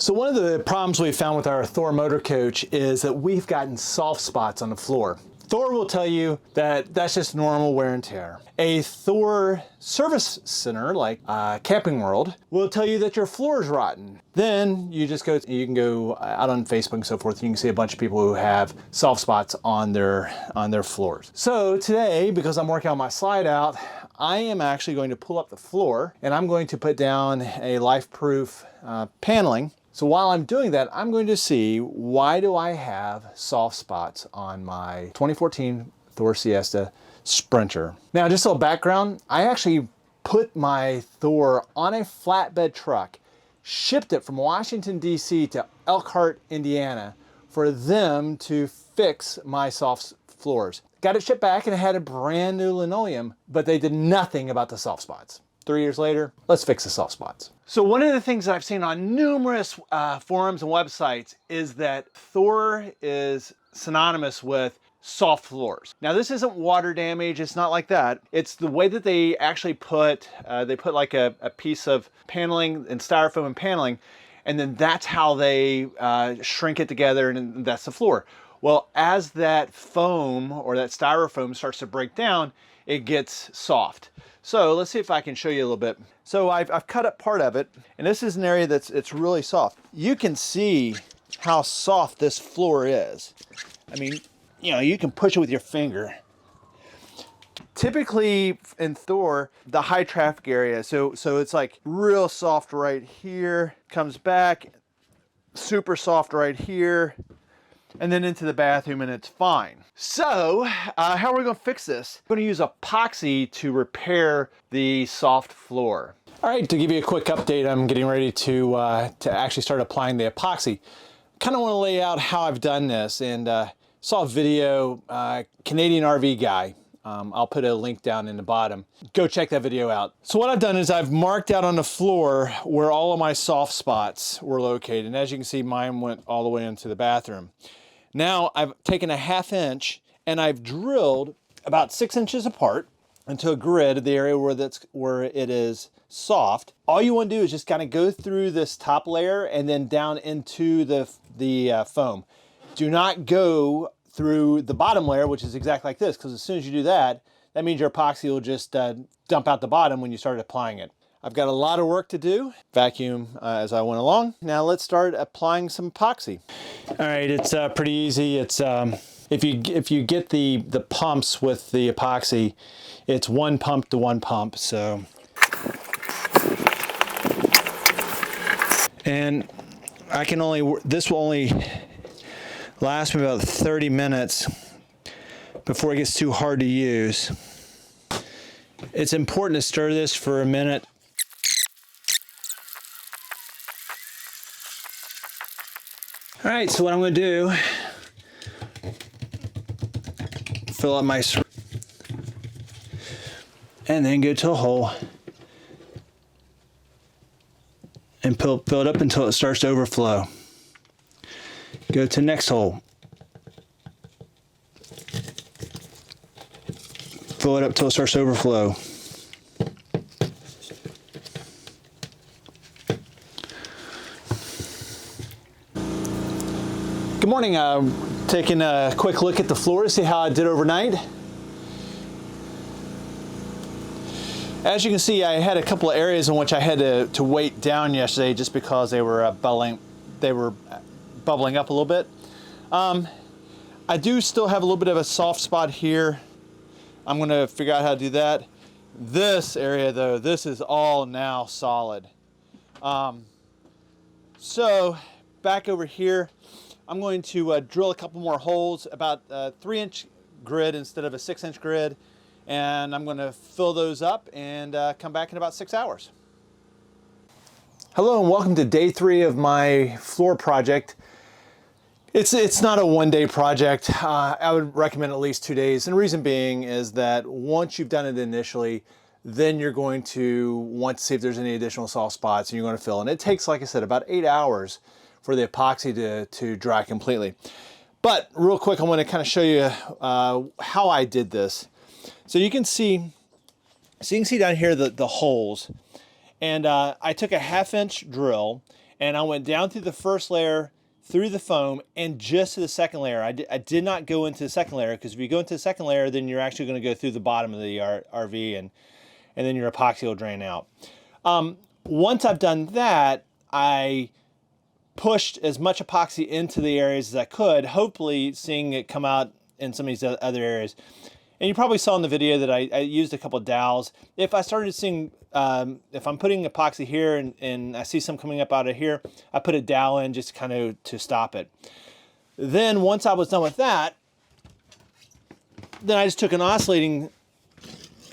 So one of the problems we found with our Thor motor coach is that we've gotten soft spots on the floor. Thor will tell you that that's just normal wear and tear. A Thor service center, like Camping World, will tell you that your floor is rotten. Then you can go out on Facebook and so forth. You can see a bunch of people who have soft spots on their floors. So today, because I'm working on my slide out, I am actually going to pull up the floor and I'm going to put down a life-proof paneling. So while I'm doing that, I'm going to see why do I have soft spots on my 2014 Thor Siesta Sprinter. Now, just a little background, I actually put my Thor on a flatbed truck, shipped it from Washington, D.C. to Elkhart, Indiana, for them to fix my soft floors. Got it shipped back and it had a brand new linoleum, but they did nothing about the soft spots. 3 years later, let's fix the soft spots. So one of the things that I've seen on numerous forums and websites is that Thor is synonymous with soft floors. Now this isn't water damage, it's not like that. It's the way that they actually put like a piece of paneling and styrofoam and paneling, and then that's how they shrink it together, and that's the floor. Well, as that foam or that styrofoam starts to break down, it gets soft. So let's see if I can show you a little bit. So I've cut up part of it, and this is an area it's really soft. You can see how soft this floor is. I mean, you know, you can push it with your finger. Typically in Thor, the high traffic area, so it's like real soft right here, comes back, super soft right here, and then into the bathroom, and it's fine. So how are we gonna fix this? I'm gonna use epoxy to repair the soft floor. All right, to give you a quick update, I'm getting ready to actually start applying the epoxy. Kind of want to lay out how I've done this, and saw a video, Canadian RV guy. I'll put a link down in the bottom. Go check that video out. So what I've done is I've marked out on the floor where all of my soft spots were located. And as you can see, mine went all the way into the bathroom. Now I've taken a 1/2 inch and I've drilled about 6 inches apart into a grid of the area where it is soft. All you want to do is just kind of go through this top layer and then down into the foam. Do not go through the bottom layer, which is exactly like this, because as soon as you do that, that means your epoxy will just dump out the bottom when you start applying it. I've got a lot of work to do, vacuum as I went along. Now let's start applying some epoxy. All right, it's pretty easy. It's if you get the pumps with the epoxy, it's one pump to one pump. So, and this will only last me about 30 minutes before it gets too hard to use. It's important to stir this for a minute. All right, so what I'm going to do, fill up my, and then go to a hole and fill it up until it starts to overflow. Go to the next hole. Fill it up till it starts to overflow. Good morning. Taking a quick look at the floor to see how I did overnight. As you can see, I had a couple of areas in which I had to weight down yesterday just because they were bubbling up a little bit. I do still have a little bit of a soft spot here. I'm going to figure out how to do that. This area though, this is all now solid. So back over here, I'm going to drill a couple more holes, about a 3-inch grid instead of a 6-inch grid, and I'm going to fill those up and come back in about 6 hours. Hello and welcome to day 3 of my floor project. It's not a one-day project. I would recommend at least 2 days, and the reason being is that once you've done it initially, then you're going to want to see if there's any additional soft spots, and you're going to fill. And it takes, like I said, about 8 hours for the epoxy to dry completely. But real quick, I want to kind of show you how I did this. So you can see down here the holes, and I took a 1/2 inch drill And I went down through the first layer, through the foam, and just to the second layer. I did not go into the second layer, because if you go into the second layer, then you're actually going to go through the bottom of the RV, and then your epoxy will drain out. Once I've done that, I pushed as much epoxy into the areas as I could, hopefully seeing it come out in some of these other areas. And you probably saw in the video that I used a couple of dowels. If I started seeing, if I'm putting epoxy here and I see some coming up out of here, I put a dowel in just kind of to stop it. Then once I was done with that, then I just took an oscillating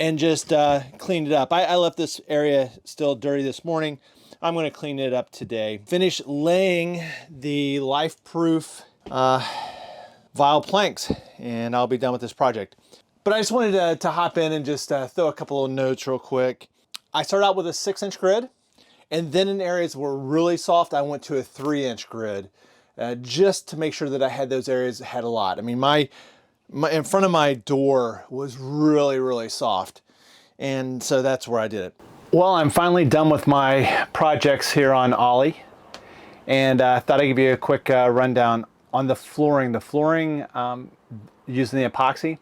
and just cleaned it up. I left this area still dirty this morning. I'm going to clean it up today. Finish laying the life-proof vinyl planks, and I'll be done with this project. But I just wanted to hop in and just throw a couple of notes real quick. I started out with a 6-inch grid, and then in areas that were really soft, I went to a 3-inch grid, just to make sure that I had those areas that had a lot. I mean, my in front of my door was really, really soft, and so that's where I did it. Well, I'm finally done with my projects here on Ollie, and I thought I'd give you a quick rundown on the flooring. The flooring using the epoxy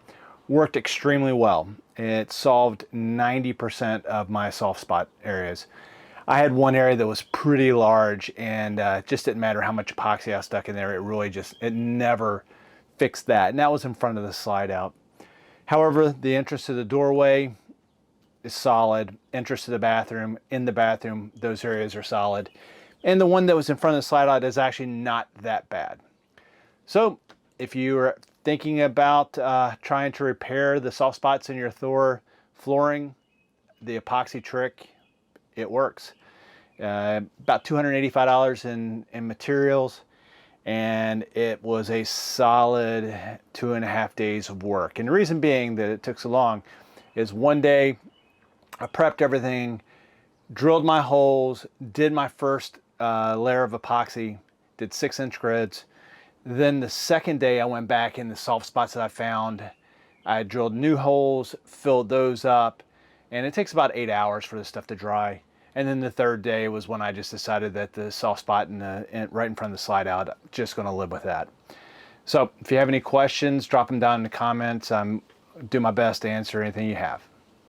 worked extremely well. It solved 90% of my soft spot areas. I had one area that was pretty large, and just didn't matter how much epoxy I stuck in there. It really it never fixed that. And that was in front of the slide out. However, the entrance to the doorway is solid. Entrance to the bathroom, in the bathroom, those areas are solid. And the one that was in front of the slide out is actually not that bad. So if you're thinking about trying to repair the soft spots in your Thor flooring, the epoxy trick, it works. About $285 in materials, and it was a solid 2.5 days of work. And the reason being that it took so long is one day I prepped everything, drilled my holes, did my first layer of epoxy, did 6-inch grids. Then the second day I went back in the soft spots that I found. I drilled new holes, filled those up, and it takes about 8 hours for this stuff to dry. And then the third day was when I just decided that the soft spot right in front of the slide out, I'm just gonna live with that. So if you have any questions, drop them down in the comments. I'm do my best to answer anything you have.